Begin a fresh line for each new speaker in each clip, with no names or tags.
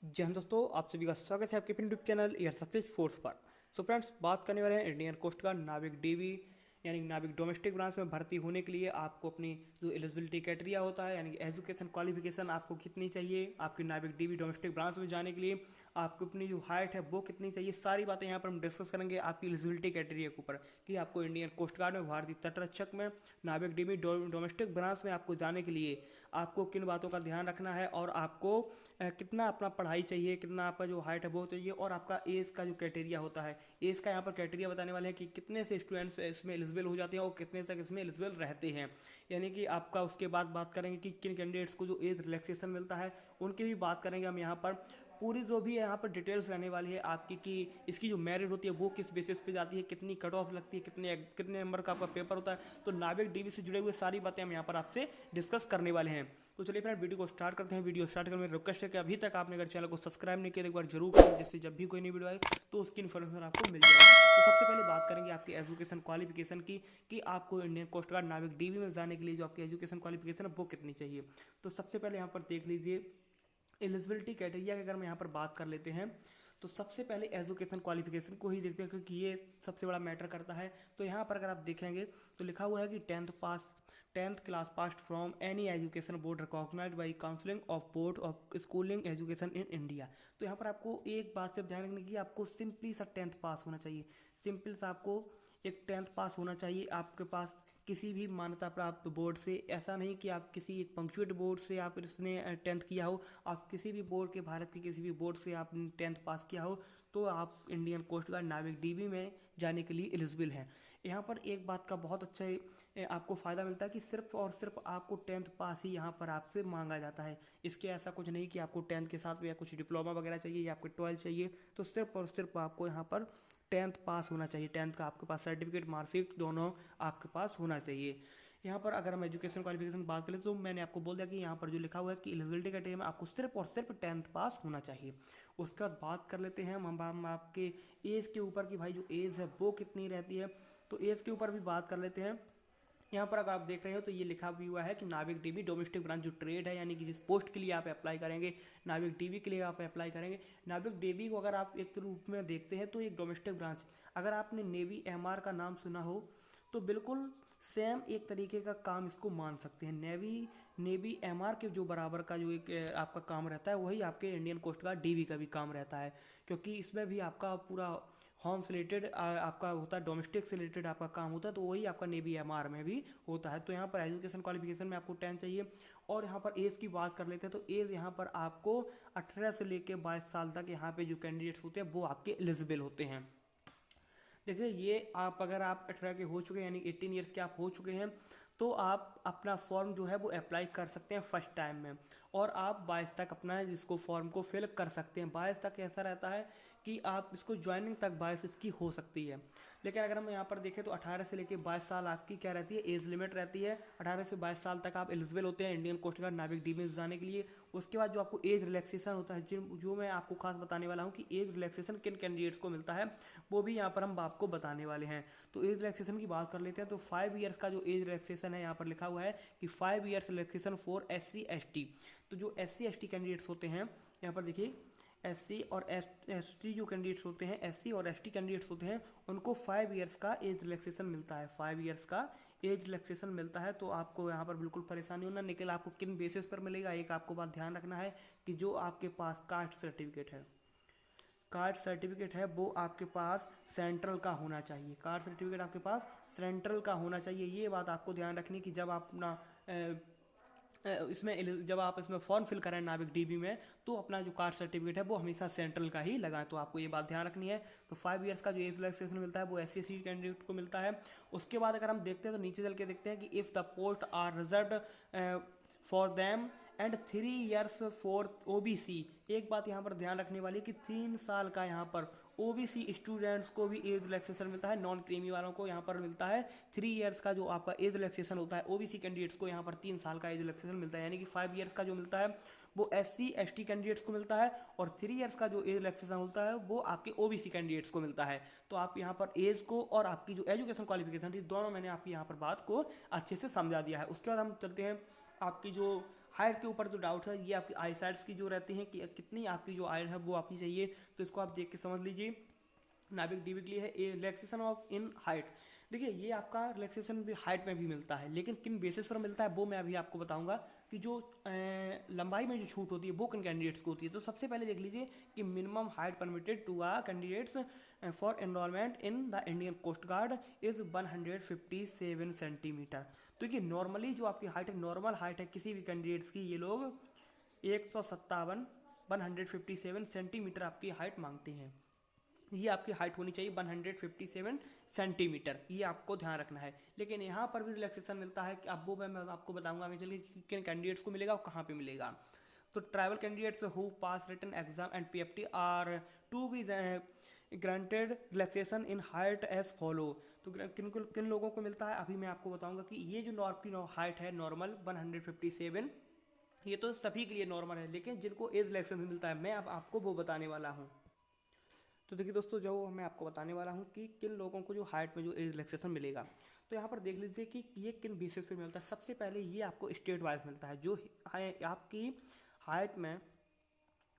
जय हिंद दोस्तों, आप सभी का स्वागत है आपके अपने YouTube channel air success force पर। सो फ्रेंड्स, बात करने वाले हैं इंडियन कोस्ट गार्ड नाविक डीवी यानी नाविक डोमेस्टिक ब्रांच में भर्ती होने के लिए आपको अपनी जो एलिजिबिलिटी क्राइटेरिया होता है यानी एजुकेशन क्वालिफिकेशन आपको कितनी चाहिए, आपकी नाविक डीवी डोमेस्टिक ब्रांच में जाने के लिए आपको अपनी जो हाइट है वो कितनी चाहिए, सारी बातें यहाँ पर हम डिस्कस करेंगे आपकी एलिजिबिलिटी क्राइटेरिया के ऊपर कि आपको इंडियन कोस्ट गार्ड में, भारतीय तटरक्षक में, नाविक डीवी डोमेस्टिक ब्रांच में आपको जाने के लिए आपको किन बातों का ध्यान रखना है और आपको कितना अपना पढ़ाई चाहिए, कितना आपका जो हाइट है वो चाहिए और आपका एज का जो क्राइटेरिया होता है, एज का यहाँ पर क्राइटेरिया बताने वाले हैं कि कितने से स्टूडेंट्स इसमें एलिजिबल हो जाते हैं और कितने तक इसमें एलिजिबल रहते हैं। यानी कि आपका उसके बाद बात करेंगे कि किन कैंडिडेट्स को जो एज रिलैक्सेशन मिलता है उनकी भी बात करेंगे हम यहाँ पर। पूरी जो भी है यहाँ पर डिटेल्स रहने वाली है आपकी कि इसकी जो मेरिट होती है वो किस बेसिस पे जाती है, कितनी कट ऑफ लगती है, कितने कितने नंबर का आपका पेपर होता है। तो नाविक डीवी से जुड़े हुए सारी बातें हम यहाँ पर आपसे डिस्कस करने वाले हैं। तो चलिए फ्रेंड, वीडियो को स्टार्ट करते हैं। वीडियो स्टार्ट करने में रिक्वेस्ट है कि अभी तक आपने अगर चैनल को सब्सक्राइब नहीं किया तो एक बार जरूर करें, जिससे जब भी कोई नई वीडियो आए तो उसकी इन्फॉर्मेशन आपको मिल जाए। तो सबसे पहले बात करेंगे आपकी एजुकेशन क्वालिफिकेशन की कि आपको इंडियन कोस्ट गार्ड नाविक डीवी में जाने के लिए जो आपकी एजुकेशन क्वालिफिकेशन है वो कितनी चाहिए। तो सबसे पहले यहाँ पर देख लीजिए एलिजिबिलिटी क्राइटेरिया की अगर हम यहाँ पर बात कर लेते हैं तो सबसे पहले एजुकेशन क्वालिफिकेशन को ही देखते हैं क्योंकि ये सबसे बड़ा मैटर करता है। तो यहाँ पर अगर आप देखेंगे तो लिखा हुआ है कि tenth class pass from any education board recognised by counselling of board of schooling education in India. तो यहाँ पर आपको एक बात से ध्यान रखने की, आपको सिंपली सा टेंथ पास होना चाहिए। सिंपल सा आपको एक टेंथ पास होना चाहिए आपके पास किसी भी मान्यता प्राप्त बोर्ड से। ऐसा नहीं कि आप किसी एक पंक्चुएट बोर्ड से आप इसने टेंथ किया हो, आप किसी भी बोर्ड के, भारत के किसी भी बोर्ड से आपने टेंथ पास किया हो तो आप इंडियन कोस्ट गार्ड नाविक डीवी में जाने के लिए एलिजिबल हैं। यहाँ पर एक बात का बहुत अच्छा आपको फ़ायदा मिलता है कि सिर्फ और सिर्फ आपको टेंथ पास ही यहाँ पर आपसे मांगा जाता है। इसके ऐसा कुछ नहीं कि आपको टेंथ के साथ या कुछ डिप्लोमा वगैरह चाहिए या आपको 12 चाहिए। तो सिर्फ और सिर्फ आपको यहाँ पर टेंथ पास होना चाहिए। टेंथ का आपके पास सर्टिफिकेट, मार्कशीट दोनों आपके पास होना चाहिए। यहाँ पर अगर हम एजुकेशन क्वालिफिकेशन बात करें तो मैंने आपको बोल दिया कि यहाँ पर जो लिखा हुआ है कि एलिजिबिलिटी क्राइटेरिया में आपको सिर्फ और सिर्फ टेंथ पास होना चाहिए। उसके बाद बात कर लेते हैं हम आपके एज के ऊपर कि भाई जो एज है वो कितनी रहती है। तो एज के ऊपर भी बात कर लेते हैं। यहाँ पर अगर आप देख रहे हो तो ये लिखा भी हुआ है कि नाविक डीवी डोमेस्टिक ब्रांच जो ट्रेड है यानी कि जिस पोस्ट के लिए आप अप्लाई करेंगे, नाविक डीवी के लिए आप अप्लाई करेंगे। नाविक डीवी को अगर आप एक रूप में देखते हैं तो एक डोमेस्टिक ब्रांच, अगर आपने नेवी एमआर का नाम सुना हो तो बिल्कुल सेम एक तरीके का काम इसको मान सकते हैं। नेवी एमआर के जो बराबर का जो एक आपका काम रहता है वही आपके इंडियन कोस्ट गार्ड डीवी का भी काम रहता है, क्योंकि इसमें भी आपका पूरा होम से रिलेटेड आपका होता है, डोमेस्टिक से रिलेटेड आपका काम होता है, तो वही आपका नेवी एमआर में भी होता है। तो यहाँ पर एजुकेशन क्वालिफिकेशन में आपको 10 चाहिए। और यहाँ पर एज की बात कर लेते हैं तो एज यहाँ पर आपको 18 से लेकर 22 साल तक यहाँ पे जो कैंडिडेट्स होते हैं वो आपके एलिजिबल होते हैं। देखिए, ये आप अगर आप 18 के हो चुके हैं यानी 18 ईयर्स के आप हो चुके हैं तो आप अपना फॉर्म जो है वो अप्लाई कर सकते हैं फर्स्ट टाइम में, और आप 22 तक अपना इसको फॉर्म को फिल कर सकते हैं। 22 तक ऐसा रहता है कि आप इसको ज्वाइनिंग तक 22 इसकी हो सकती है। लेकिन अगर हम यहाँ पर देखें तो 18 से लेकर 22 साल आपकी क्या रहती है, एज लिमिट रहती है। 18 से 22 साल तक आप एलिजिबल होते हैं इंडियन कोस्ट गार्ड नाविक डीवी में जाने के लिए। उसके बाद जो आपको एज रिलैक्सेशन होता है, जो मैं आपको खास बताने वाला हूँ कि एज रिलैक्सेशन किन कैंडिडेट्स को मिलता है वो भी यहाँ पर हम आपको बताने वाले हैं। तो एज रिलैक्सेशन की बात कर लेते हैं। तो 5 ईयर्स का जो एज रिलैक्सेशन है यहाँ पर लिखा हुआ है कि 5 years relaxation for SC ST। तो जो SC ST कैंडिडेट्स होते हैं यहाँ पर देखिए, SC और ST जो कैंडिडेट्स होते हैं, SC और ST कैंडिडेट्स होते हैं, उनको 5 ईयर्स का एज रिलैक्सेशन मिलता है। 5 ईयर्स का एज रिलैक्सेशन मिलता है। तो आपको यहाँ पर बिल्कुल परेशानी होना, निकल आपको किन बेसिस पर मिलेगा, एक आपको बात ध्यान रखना है कि जो आपके पास कास्ट सर्टिफिकेट है, कास्ट सर्टिफिकेट है वो आपके पास सेंट्रल का होना चाहिए। कास्ट सर्टिफिकेट आपके पास सेंट्रल का होना चाहिए। ये बात आपको ध्यान रखनी कि जब आप अपना जब आप इसमें फॉर्म फिल करें नाविक डीबी में तो अपना जो कास्ट सर्टिफिकेट है वो हमेशा सेंट्रल का ही लगाएं। तो आपको ये बात ध्यान रखनी है। तो 5 ईयर्स का जो एज रिलैक्सेशन मिलता है वो SC कैंडिडेट को मिलता है। उसके बाद अगर हम देखते हैं तो नीचे चल के देखते हैं कि if the post are reserved for them and 3 years for OBC। एक बात यहाँ पर ध्यान रखने वाली कि 3 साल का यहाँ पर OBC स्टूडेंट्स को भी एज रिलैक्सेशन मिलता है। नॉन क्रीमी वालों को यहाँ पर मिलता है 3 ईयर्स का जो आपका एज रिलैक्सेशन होता है। OBC कैंडिडेट्स को यहाँ पर 3 साल का एज रिलैक्सेशन मिलता है, यानी कि 5 ईयर्स का जो मिलता है वो SC ST कैंडिडेट्स को मिलता है, और 3 ईयर्स का जो एज रिलैक्सेशन होता है वो आपके OBC कैंडिडेट्स को मिलता है। तो आप यहाँ पर एज को और आपकी जो एजुकेशन क्वालिफिकेशन थी दोनों मैंने आपकी यहाँ पर बात को अच्छे से समझा दिया है। उसके बाद हम चलते हैं आपकी जो हाइट के ऊपर जो डाउट है ये आपकी आई साइड्स की जो रहती हैं कि कितनी आपकी जो आई है वो आपकी चाहिए, तो इसको आप देख के समझ लीजिए। नाभिक डीवी के लिए है ए रिलैक्सेशन ऑफ इन हाइट। देखिए ये आपका रिलैक्सेशन भी हाइट में भी मिलता है, लेकिन किन बेसिस पर मिलता है वो मैं अभी आपको बताऊंगा कि जो लंबाई में जो छूट होती है वो किन कैंडिडेट्स को होती है। तो सबसे पहले देख लीजिए कि minimum height permitted to a candidates for enrolment in the Indian coast guard is 157 centimetre. तो देखिए नॉर्मली जो आपकी हाइट है, नॉर्मल हाइट है किसी भी कैंडिडेट्स की, ये लोग 157 157 सेंटीमीटर आपकी हाइट मांगते हैं। ये आपकी हाइट होनी चाहिए 157 सेंटीमीटर, ये आपको ध्यान रखना है। लेकिन यहाँ पर भी रिलैक्सेशन मिलता है कि अब वो मैं आपको बताऊंगा आगे चलिए कि किन कैंडिडेट्स को मिलेगा और कहाँ पे मिलेगा। तो tribal candidates who pass written exam and PFT are to be granted relaxation in height as follow. तो किन लोगों को मिलता है अभी मैं आपको बताऊंगा कि ये जो आपकी हाइट है नॉर्मल 157, ये तो सभी के लिए नॉर्मल है, लेकिन जिनको एज रिलैक्सेशन मिलता है मैं अब आपको वो बताने वाला हूँ। तो देखिए दोस्तों, जो मैं आपको बताने वाला हूँ कि किन लोगों को जो हाइट में जो एज रिलैक्सेशन मिलेगा। तो यहाँ पर देख लीजिए कि ये किन बेसिस पे मिलता है। सबसे पहले ये आपको स्टेट वाइज मिलता है, जो आपकी हाइट में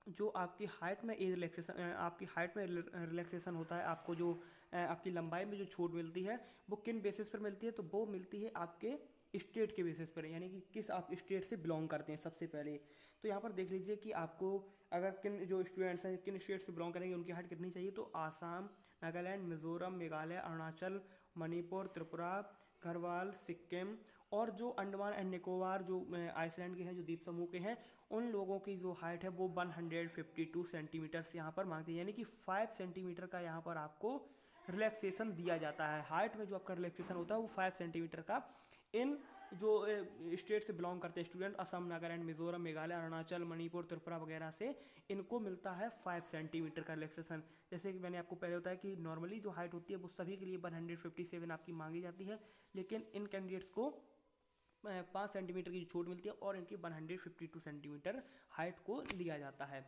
जो आपकी हाइट में एज रिलैक्सेशन आपकी हाइट में रिलैक्सेशन होता है, आपको जो आपकी लंबाई में जो छूट मिलती है वो किन बेसिस पर मिलती है। तो वो मिलती है आपके स्टेट के बेसिस पर, यानी कि किस आप स्टेट से बिलोंग करते हैं सबसे पहले। तो यहाँ पर देख लीजिए कि आपको अगर किन जो स्टूडेंट्स हैं किन स्टेट से बिलोंग करेंगे उनकी हाइट कितनी चाहिए। तो आसाम, नागालैंड, मिजोरम, मेघालय, अरुणाचल, मणिपुर, त्रिपुरा, गढ़वाल, सिक्किम और जो अंडमान एंड निकोबार जो आइसलैंड के हैं, जो द्वीप समूह के हैं, उन लोगों की जो हाइट है वो 152 सेंटीमीटर से यहाँ पर मांगते हैं, यानी कि 5 सेंटीमीटर का यहाँ पर आपको रिलैक्सेशन दिया जाता है। हाइट में जो आपका रिलैक्सेशन होता है वो 5 सेंटीमीटर का इन जो स्टेट से बिलोंग करते हैं स्टूडेंट, असम, नागालैंड, मिजोरम, मेघालय, अरुणाचल, मणिपुर, त्रिपुरा वगैरह से, इनको मिलता है 5 सेंटीमीटर का रिलैक्सेशन। जैसे कि मैंने आपको पहले बताया कि नॉर्मली जो हाइट होती है वो सभी के लिए 157 आपकी मांगी जाती है, लेकिन इन कैंडिडेट्स को 5 सेंटीमीटर की छूट मिलती है और इनकी 152 सेंटीमीटर हाइट को लिया जाता है।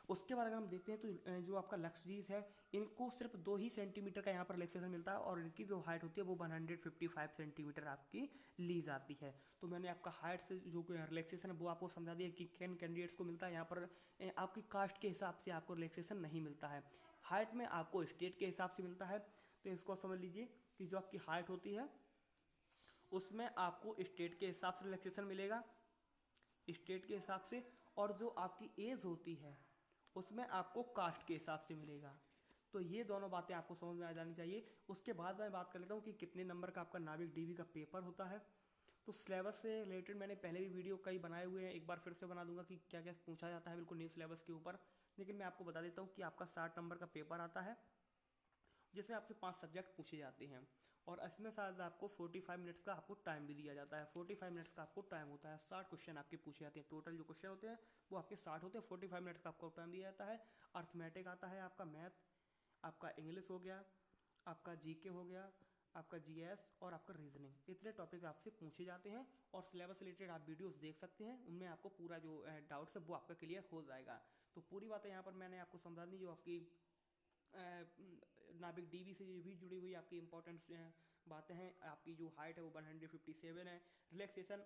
उसके बाद अगर हम देखते हैं तो जो आपका लग्जरीज है इनको सिर्फ 2 ही सेंटीमीटर का यहाँ पर रिलैक्सेशन मिलता है और इनकी जो हाइट होती है वो 155 सेंटीमीटर आपकी ली जाती है। तो मैंने आपका हाइट से जो रिलैक्सेशन है वो आपको समझा दिया कि किन कैंडिडेट्स को मिलता है। यहाँ पर आपकी कास्ट के हिसाब से आपको रिलैक्सेशन नहीं मिलता है, हाइट में आपको स्टेट के हिसाब से मिलता है। तो इसको समझ लीजिए कि जो आपकी हाइट होती है उसमें आपको स्टेट के हिसाब से रिलैक्सेशन मिलेगा, स्टेट के हिसाब से, और जो आपकी एज होती है उसमें आपको कास्ट के हिसाब से मिलेगा। तो ये दोनों बातें आपको समझ में आ जानी चाहिए। उसके बाद मैं बात कर लेता हूँ कि कितने नंबर का आपका नाविक डीवी का पेपर होता है। तो सिलेबस से रिलेटेड मैंने पहले भी वीडियो कई बनाए हुए हैं, एक बार फिर से बना दूंगा कि क्या क्या पूछा जाता है बिल्कुल न्यू सिलेबस के ऊपर। लेकिन मैं आपको बता देता हूँ कि आपका 60 नंबर का पेपर आता है जिसमें आपके 5 सब्जेक्ट पूछे जाते हैं और इसमें शायद आपको 45 मिनट्स का आपको टाइम भी दिया जाता है। 45 मिनट्स का आपको टाइम होता है, 60 क्वेश्चन आपके पूछे जाते हैं। टोटल जो क्वेश्चन होते हैं वो आपके 60 होते हैं, 45 मिनट्स का आपको टाइम दिया जाता है। अर्थमेटिक आता है, आपका मैथ, आपका इंग्लिश हो गया, आपका जीके हो गया, आपका जीएस और आपका रीजनिंग, इतने टॉपिक आपसे पूछे जाते हैं। और सिलेबस रिलेटेड आप वीडियोस देख सकते हैं, उनमें आपको पूरा जो डाउट्स है वो आपका क्लियर हो जाएगा। तो पूरी बातें यहाँ पर मैंने आपको समझा दी जो आपकी नाभिक डीवी से भी जुड़ी हुई आपकी इंपॉर्टेंट बातें हैं। आपकी जो हाइट है वो 157 है। रिलैक्सेशन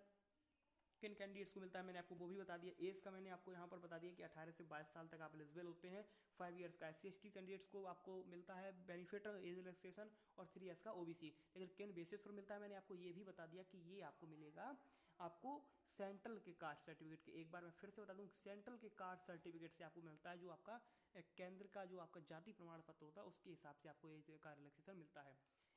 किन कैंडिडेट्स को मिलता है मैंने आपको वो भी बता दिया। एज का मैंने आपको यहाँ पर बता दिया कि 18 से 22 साल तक आप एलिजिबल होते हैं। 5 ईयर्स का SC/ST कैंडिडेट्स को आपको मिलता है बेनिफिट एज रिलैक्सेशन और 3 ईयर्स का OBC। लेकिन किन बेसिस पर मिलता है मैंने आपको ये भी बता दिया कि ये आपको मिलेगा आपको सेंट्रल के कास्ट सर्टिफिकेट के। एक बार मैं फिर से बता दूं, सेंट्रल के कास्ट सर्टिफिकेट से आपको मिलता है, जो आपका केंद्र का जो आपका जाति प्रमाण पत्र होता है उसके हिसाब से आपको एज का रिलैक्सेशन मिलता है।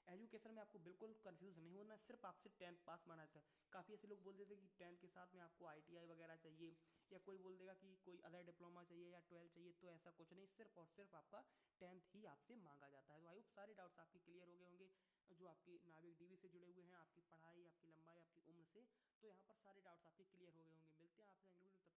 एजुकेशन में आपको बिल्कुल कंफ्यूज नहीं होना, सिर्फ आपसे 10th पास माना जाता है। काफ़ी ऐसे लोग बोल देते हैं कि 10th के साथ में आपको ITI वगैरह चाहिए, या कोई बोल देगा कि कोई अदर डिप्लोमा चाहिए या 12 चाहिए। तो ऐसा कुछ नहीं, सिर्फ और सिर्फ आपका 10th ही आपसे मांगा जाता है। तो आई होप सारे डाउट्स आपके क्लियर हो गए होंगे जो आपकी नाविक डीवी से जुड़े हुए हैं, आपकी पढ़ाई, आपकी लंबाई, आपकी उम्र से। तो यहाँ पर सारे डाउट्स आपके क्लियर हो गए होंगे। मिलते हैं आपसे अगले वीडियो।